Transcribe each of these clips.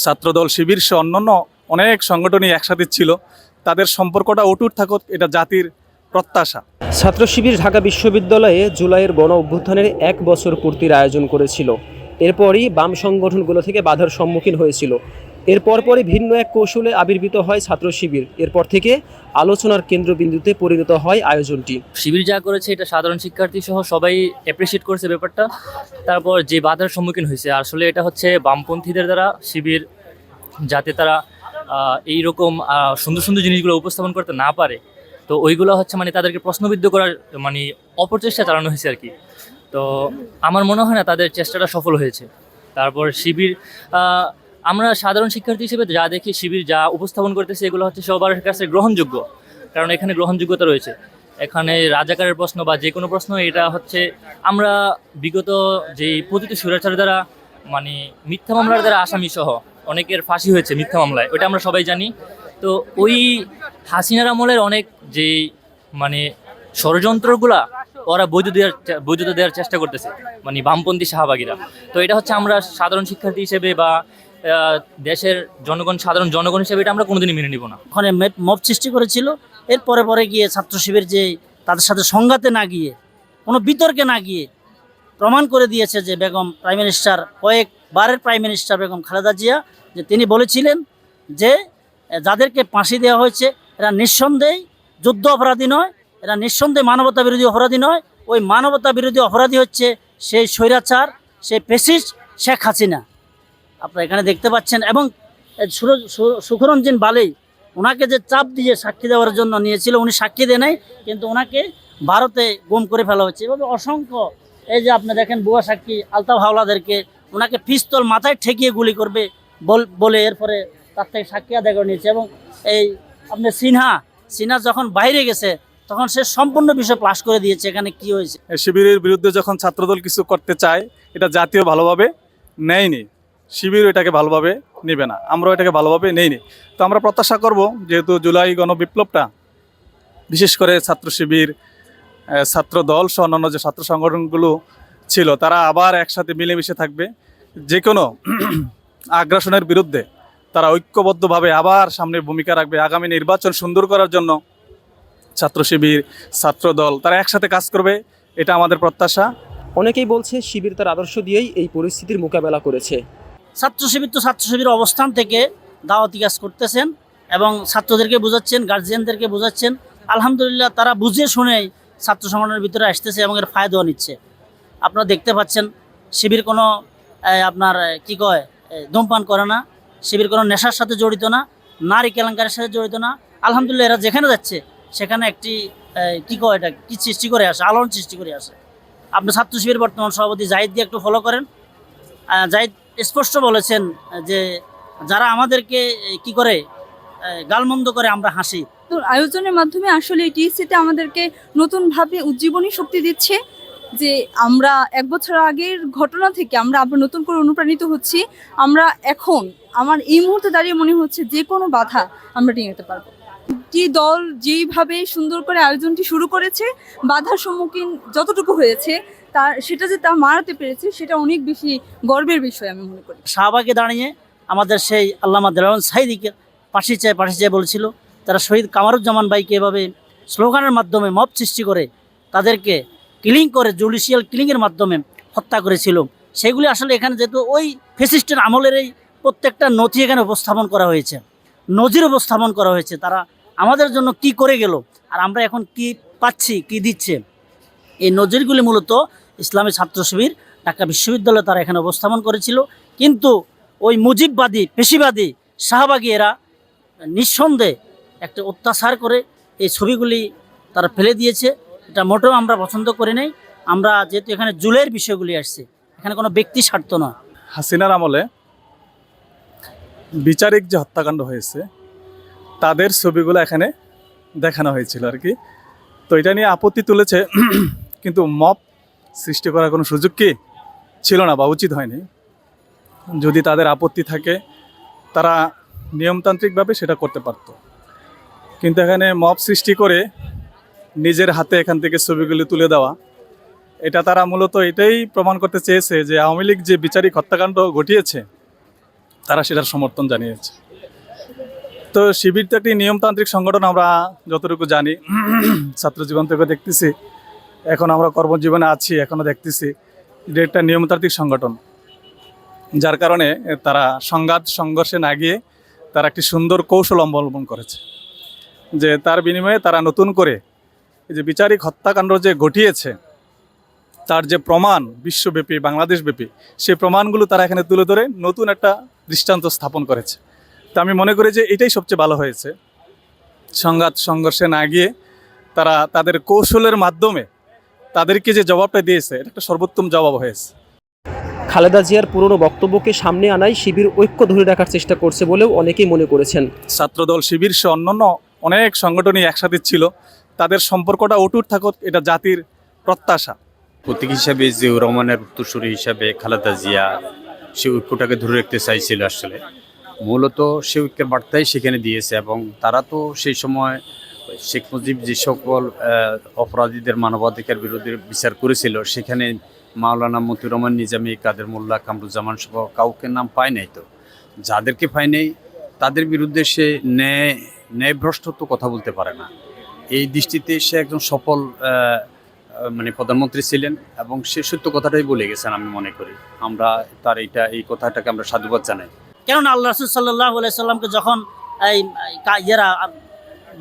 ছাত্রদল শিবির সহ অন্যান্য অনেক সংগঠনই একসাথে ছিল, তাদের সম্পর্কটা অটুট থাকুক, এটা জাতির প্রত্যাশা। ছাত্র শিবির ঢাকা বিশ্ববিদ্যালয়ে জুলাইয়ের গণ অভ্যুত্থানের 1 বছর পূর্তির আয়োজন করেছিল। এরপরই বাম সংগঠনগুলো থেকে বাধার সম্মুখীন হয়েছিল। এরপরই ভিন্ন এক কৌশলে আবির্ভূত হয় ছাত্র শিবির। এরপর থেকে আলোচনার কেন্দ্রবিন্দুতে পরিণত হয় আয়োজনটি। শিবির যা করেছে এটা সাধারণ শিক্ষার্থী সহ সবাই অ্যাপ্রিসিয়েট করেছে ব্যাপারটা। তারপর যে বাধার সম্মুখীন হয়েছে আসলে এটা হচ্ছে বামপন্থীদের দ্বারা, শিবির যাতে তারা এইরকম সুন্দর সুন্দর জিনিসগুলো উপস্থাপন করতে না পারে, তো ওইগুলো হচ্ছে মানে তাদেরকে প্রশ্নবিদ্ধ করার মানে অপচেষ্টা চালানো হয়েছে আর কি। তো আমার মনে হয় না তাদের চেষ্টাটা সফল হয়েছে। তারপর শিবির আমরা সাধারণ শিক্ষার্থী হিসেবে যা দেখি, শিবির যা উপস্থাপন করতেছে এগুলো হচ্ছে সবার কাছে গ্রহণযোগ্য, কারণ এখানে গ্রহণযোগ্যতা রয়েছে। এখানে রাজাকারের প্রশ্ন বা যে কোনো প্রশ্ন, এটা হচ্ছে আমরা বিগত যেই পতিত স্বৈরাচার দ্বারা মানে মিথ্যা মামলার দ্বারা আসামি সহ অনেকের ফাঁসি হয়েছে মিথ্যা মামলায়, ওইটা আমরা সবাই জানি। তো ওই হাসিনার আমলের অনেক যে মানে ষড়যন্ত্রগুলা ওরা বৈধতা দেওয়ার চেষ্টা করতেছে মানে বামপন্থী শাহবাগীরা। তো এটা হচ্ছে আমরা সাধারণ শিক্ষার্থী হিসেবে বা দেশের সাধারণ জনগণ হিসেবে এটা আমরা কোনোদিনই মেনে নিব না। ওখানে মব সৃষ্টি করেছিল, এর পরে গিয়ে ছাত্র শিবির যে তাদের সাথে সংঘাতে না গিয়ে, কোনো বিতর্কে না গিয়ে প্রমাণ করে দিয়েছে যে বেগম প্রাইম মিনিস্টার, কয়েকবারের প্রাইম মিনিস্টার বেগম খালেদা জিয়া, যে তিনি বলেছিলেন যে যাদেরকে ফাঁসি দেওয়া হয়েছে এরা নিঃসন্দেহে যুদ্ধ অপরাধী নয়, এরা নিঃসন্দেহে মানবতা বিরোধী অপরাধী নয়, ওই মানবতা বিরোধী অপরাধী হচ্ছে সেই স্বৈরাচার, সেই ফ্যাসিস্ট শেখ হাসিনা। আপনারা এখানে দেখতে পাচ্ছেন। এবং সুখরঞ্জন বালি ওনাকে যে চাপ দিয়ে সাক্ষী দেওয়ার জন্য নিয়েছিল, উনি সাক্ষী দেয় নাই, কিন্তু ওনাকে ভারতে গুম করে ফেলা হচ্ছে। এভাবে অসংখ্য, এই যে আপনি দেখেন বুয়া সাক্ষী আলতাফ হাওলাদারকে ওনাকে পিস্তল মাথায় ঠেকিয়ে গুলি করবে বলে এরপরে তার থেকে সাক্ষী আদায় করে নিয়েছে। এবং এই আপনি সিনহা যখন বাইরে গেছে তখন সে সম্পূর্ণ বিষয় প্লাস করে দিয়েছে এখানে কি হয়েছে। শিবিরের বিরুদ্ধে যখন ছাত্রদল কিছু করতে চায়, এটা জাতীয় ভালোভাবে নেয়নি, শিবির এটাকে ভালোভাবে নেবে না, আমরাও এটাকে ভালোভাবে নেইনি। তো আমরা প্রত্যাশা করব, যেহেতু জুলাই গণবিপ্লবটা বিশেষ করে ছাত্র শিবির, ছাত্রদল সহ অন্যান্য যে ছাত্র সংগঠনগুলো ছিল, তারা আবার একসাথে মিলেমিশে থাকবে। যে কোনো আগ্রাসনের বিরুদ্ধে তারা ঐক্যবদ্ধভাবে আবার সামনে ভূমিকা রাখবে। আগামী নির্বাচন সুন্দর করার জন্য ছাত্র শিবির, ছাত্রদল তারা একসাথে কাজ করবে, এটা আমাদের প্রত্যাশা। অনেকেই বলছে শিবির তার আদর্শ দিয়েই এই পরিস্থিতির মোকাবেলা করেছে। ছাত্র শিবির অবস্থান থেকে দাওয়াতি কাজ করতেছেন এবং ছাত্রদেরকে বোঝাচ্ছেন, গার্জিয়ানদেরকে বোঝাচ্ছেন। আলহামদুলিল্লাহ তারা বুঝে শুনেই ছাত্র সংগঠনের ভিতরে আসতেছে এবং এর ফায়দাও নিচ্ছে। আপনারা দেখতে পাচ্ছেন শিবির কোনো আপনার কি কয় ধূমপান করে না, শিবির কোনো নেশার সাথে জড়িত না, নারী কেলেঙ্কারির সাথে জড়িত না। আলহামদুলিল্লাহ এরা যেখানে যাচ্ছে সেখানে একটি কি কয় এটা কি সৃষ্টি করে আসে, আলোড়ন সৃষ্টি করে আসে। আপনি ছাত্র শিবির বর্তমান সভাপতি জাহিদ দিয়ে একটু ফলো করেন। জাহিদ স্পষ্ট বলেছেন যে যারা আমাদেরকে কি করে গালমন্দ করে আমরা হাসি। আয়োজনের মাধ্যমে আসলে টিএসসিতে আমাদেরকে নতুনভাবে উজ্জীবনী শক্তি দিচ্ছে যে আমরা 1 বছর আগের ঘটনা থেকে আমরা আবার নতুন করে অনুপ্রাণিত হচ্ছি। আমরা এখন আমার এই মুহূর্তে দাঁড়িয়ে মনে হচ্ছে যে কোনো বাধা আমরা টেনে নিতে পারবো। যে দল যেইভাবে সুন্দর করে আয়োজনটি শুরু করেছে, বাধার সম্মুখীন যতটুকু হয়েছে সেটা যে তা মারাতে পেরেছে, সেটা অনেক বেশি গর্বের বিষয় আমি মনে করি। শাহবাগে দাঁড়িয়ে আমাদের সেই আল্লামা দেলাওয়ার সাঈদীকে ফাঁসি চাই বলেছিল, তারা শহীদ কামারুজ্জামান ভাইকে এভাবে স্লোগানের মাধ্যমে মব সৃষ্টি করে তাদেরকে কিলিং করে, জুডিশিয়াল কিলিংয়ের মাধ্যমে হত্যা করেছিল। সেগুলি আসলে এখানে যেহেতু ওই ফ্যাসিস্টের আমলের এই প্রত্যেকটা নথি এখানে উপস্থাপন করা হয়েছে, নজির উপস্থাপন করা হয়েছে। তারা আমাদের জন্য কি করে গেল আর আমরা এখন কি পাচ্ছি, কি দিচ্ছে, এই নজিরগুলি মূলত ইসলামী ছাত্র শিবির ঢাকা বিশ্ববিদ্যালয়ে তারা এখানে উপস্থাপন করেছিল। কিন্তু ওই মুজিববাদী, পেশিবাদী, শাহবাগী এরা নিঃসন্দেহে একটা অত্যাচার করে এই ছবিগুলি তারা ফেলে দিয়েছে। এটা মোটেও আমরা পছন্দ করি নাই। আমরা যেহেতু এখানে জুলাইয়ের বিষয়গুলি আসছে, এখানে কোনো ব্যক্তি স্বার্থ নয়। হাসিনার আমলে বিচারিক যে হত্যাকাণ্ড হয়েছে তাদের ছবিগুলো এখানে দেখানো হয়েছিল আর কি। তো এটা নিয়ে আপত্তি তুলেছে, কিন্তু মব সৃষ্টি করার কোনো সুযোগ কি ছিল না বা উচিত হয়নি। যদি তাদের আপত্তি থাকে তারা নিয়মতান্ত্রিকভাবে সেটা করতে পারত, কিন্তু এখানে মব সৃষ্টি করে নিজের হাতে এখান থেকে ছবিগুলি তুলে দেওয়া, এটা তারা মূলত এটাই প্রমাণ করতে চেয়েছে যে আওয়ামী লীগ যে বিচারিক হত্যাকাণ্ড ঘটিয়েছে তারা সেটার সমর্থন জানিয়েছে। তো শিবির তো একটি নিয়মতান্ত্রিক সংগঠন, আমরা যতটুকু জানি ছাত্র জীবন থেকে দেখতেছি, এখন আমরা কর্মজীবনে আছি, এখনও দেখতেছি যে একটা নিয়মতান্ত্রিক সংগঠন, যার কারণে তারা সংঘাত সংঘর্ষে না গিয়ে তারা একটি সুন্দর কৌশল অবলম্বন করেছে, যে তার বিনিময়ে তারা নতুন করে এই যে বিচারিক হত্যাকাণ্ড যে ঘটিয়েছে তার যে প্রমাণ বিশ্বব্যাপী বাংলাদেশব্যাপী, সেই প্রমাণগুলো তারা এখানে তুলে ধরে নতুন একটা দৃষ্টান্ত স্থাপন করেছে। তো আমি মনে করি যে এটাই সবচেয়ে ভালো হয়েছে, সংঘাত সংঘর্ষে না গিয়ে তারা তাদের কৌশলের মাধ্যমে তাদেরকে যে জবাবটা দিয়েছে এটা একটা সর্বোত্তম জবাব হয়েছে। খালেদা জিয়ার পুরনো বক্তব্যকে সামনে আনায় শিবির ঐক্য ধরে রাখার চেষ্টা করছে বলেও অনেকেই মনে করেছেন। ছাত্রদল শিবির সহ অন্যান্য অনেক সংগঠনই একসাথে ছিল, তাদের সম্পর্কটা অটুট থাকুক, এটা জাতির প্রত্যাশা। প্রতীক হিসাবে জিয়াউর রহমানের উত্তরসূরি হিসাবে খালেদা জিয়া সে ঐক্যটাকে ধরে রাখতে চাইছিল। আসলে মূলত সে ঐক্যের বার্তাই সেখানে দিয়েছে, এবং তারা তো সেই সময় শেখ মুজিব যে সকল অপরাধীদের মানবাধিকার বিরোধী বিচার করেছিল, সেখানে মাওলানা মতিউর রহমান নিজামী, কাদের মোল্লা, কামরুজ্জামান সহ কাউকে নাম পায় নাই। তো যাদেরকে পায় নাই তাদের বিরুদ্ধে সে ন্যায়ভ্রষ্টত্ব কথা বলতে পারে না। এই দৃষ্টিতে সে একজন সফল মানে প্রধানমন্ত্রী ছিলেন, এবং সে সত্য কথাটাই বলে গেছেন। আমি মনে করি আমরা তার এই কথাটাকে আমরা সাধুবাদ জানাই। কেননা আল্লাহ রাসূল সাল্লাল্লাহু আলাইহি সাল্লামকে যখন এই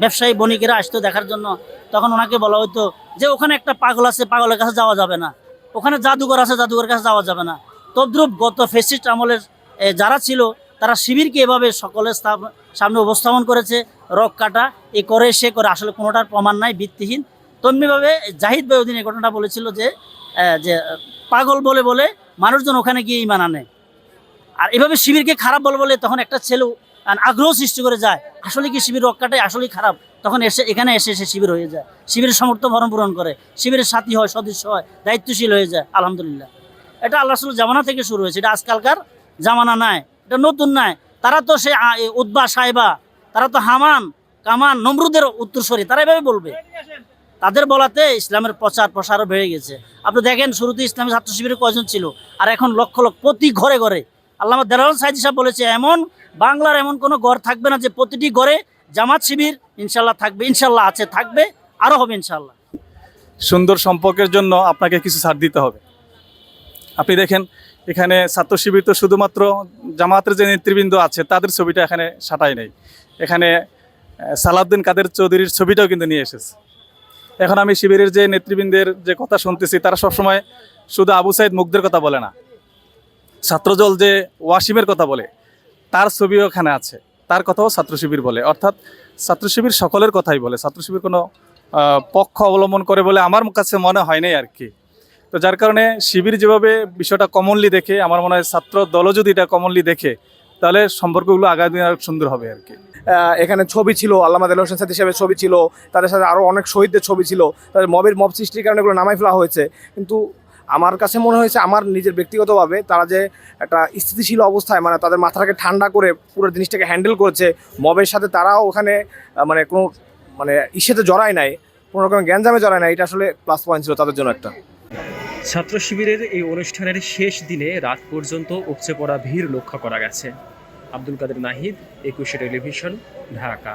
ব্যবসায়ী বণিকেরা আসতো দেখার জন্য, তখন ওনাকে বলা হতো যে ওখানে একটা পাগল আছে, পাগলের কাছে যাওয়া যাবে না, ওখানে জাদুঘর আছে, জাদুঘরের কাছে যাওয়া যাবে না। তদ্রূপ গত ফ্যাসিস্ট আমলের যারা ছিল তারা শিবিরকে এভাবে সকলের সামনে উপস্থাপন করেছে, রক কাটা এ করে সে করে, আসলে কোনোটার প্রমাণ নাই, ভিত্তিহীন। তেমনিভাবে জাহিদ ভাই এই ঘটনাটা বলেছিল যে পাগল বলে বলে মানুষজন ওখানে গিয়ে ঈমান আনে, আর এভাবে শিবিরকে খারাপ বলে তখন একটা ছেলে আগ্রহ সৃষ্টি করে যায় আসলে কি শিবির রক কাটাই আসলেই খারাপ, তখন এখানে এসে শিবির হয়ে যায়, শিবিরের সমর্থ ভরণ পূরণ করে, শিবিরের সাথী হয়, সদস্য হয়, দায়িত্বশীল হয়ে যায়। আলহামদুলিল্লাহ, এটা আল্লাহ রাসূলের জামানা থেকে শুরু হয়েছে, এটা আজকালকার জামানা নাই, এটা নতুন নাই। তারা তো সে উতবা সাইবা, তারা তো হামান কামান নমরুদের উত্তরসূরি, তারা এভাবে বলবে। তাদের বলাতে ইসলামের প্রচার প্রসারও বেড়ে গেছে। আপনি দেখেন শুরুতে ইসলামী ছাত্র শিবিরের কয়জন ছিল, আর এখন লক্ষ লক্ষ, প্রতি ঘরে ঘরে। আল্লামা দেলাওয়ার সাইদি সাহেব বলেছে এমন বাংলার এমন কোনো ঘর থাকবে না যে প্রতিটি ঘরে জামাত শিবির ইনশাল্লাহ থাকবে, ইনশাল্লাহ আছে, থাকবে, আরও হবে ইনশাল্লাহ। সুন্দর সম্পর্কের জন্য আপনাকে কিছু ছাড় দিতে হবে। আপনি দেখেন এখানে ছাত্র শিবির তো শুধুমাত্র জামাতের যে নেতৃবৃন্দ আছে তাদের ছবিটা এখানে সাঁটাই নেই, এখানে সালাউদ্দিন কাদের চৌধুরীর ছবিটাও কিন্তু নিয়ে এসেছে। এখন আমি শিবিরের যে নেতৃবৃন্দের যে কথা শুনতেছি, তারা সবসময় শুধু আবু সাইদ মুগ্ধের কথা বলে না, ছাত্রদল যে ওয়াসিমের কথা বলে তার ছবিও এখানে আছে, তার কথাও ছাত্র শিবির বলে। অর্থাৎ ছাত্র শিবির সকলের কথাই বলে, ছাত্র শিবির কোনো পক্ষ অবলম্বন করে বলে আমার কাছে মনে হয় নাই আর কি। তো যার কারণে শিবির যেভাবে বিষয়টা কমনলি দেখে, আমার মনে হয় ছাত্র দলও যদি এটা কমনলি দেখে তাহলে সম্পর্কগুলো আগামী দিনে আরো সুন্দর হবে আর কি। এখানে ছবি ছিল, আল্লামা দেলোয়ার হোসেন সাইদি সাহেবের ছবি ছিল, তাদের সাথে আরও অনেক শহীদদের ছবি ছিল, তাদের মব সৃষ্টির কারণে এগুলো নামাই ফেলা হয়েছে। কিন্তু আমার কাছে মনে হয়েছে, আমার নিজের ব্যক্তিগতভাবে, তারা যে একটা স্থিতিশীল অবস্থায়, মানে তাদের মাথাটাকে ঠান্ডা করে পুরো জিনিসটাকে হ্যান্ডেল করেছে, মবের সাথে তারাও ওখানে মানে কোনো ইস্যুতে জড়ায় নাই, কোনো রকম গ্যাঞ্জামে জড়ায় নাই, এটা আসলে প্লাস পয়েন্ট ছিল তাদের জন্য একটা। ছাত্র শিবিরের এই অনুষ্ঠানের শেষ দিনে রাত পর্যন্ত উপচে পড়া ভিড় লক্ষ্য করা গেছে। আব্দুল কাদের নাহিদ, 21 টেলিভিশন, ঢাকা।